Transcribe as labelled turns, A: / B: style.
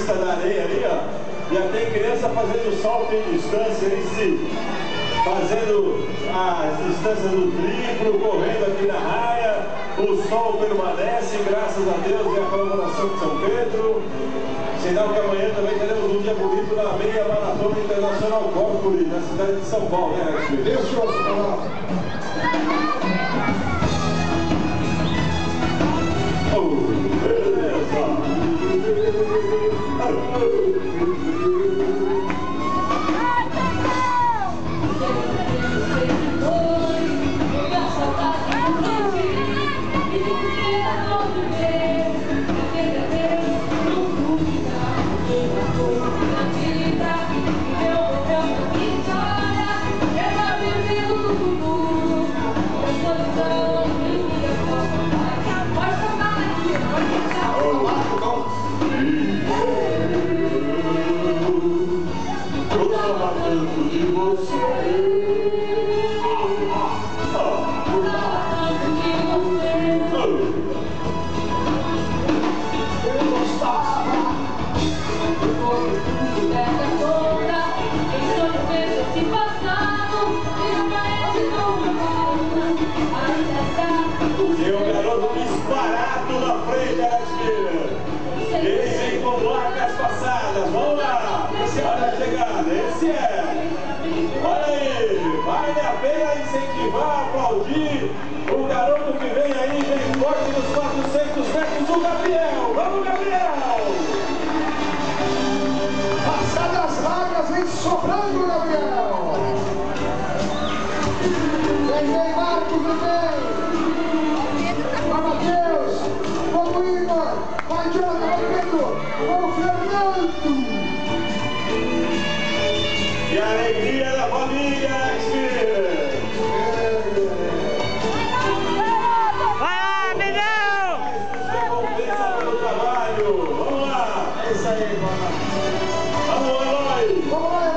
A: pista da areia ali, ó. Já tem criança fazendo salto em distância em si. Fazendo as distâncias do triplo, correndo aqui na raia. O sol permanece, graças a Deus, e a colaboração de São Pedro. Sinal que amanhã também teremos um dia bonito na meia maratona internacional Corpore, na cidade de São Paulo, né, Alex?
B: Isso,
A: Tem um garoto disparado na frente, Alex Miller. Esse com placas passadas. Vamos lá. Olha a chegada. Esse é. Olha aí. Vale a pena incentivar, aplaudir o garoto que vem aí, vem forte nos 400 metros, o Gabriel. Vamos, Gabriel.
B: passadas largas, vem sobrando, Gabriel. Vem Marcos, vem. Vai Matheus, vamos Igor, vai Diogo, vai Pedro, vamos Fernando.
A: E a alegria da família, Alex Miller.
C: Vai, Milhão!
A: Recompensa pelo trabalho. Vamos lá.
B: É isso aí, mano.
A: Vamos, Eloy.
B: Vamos lá,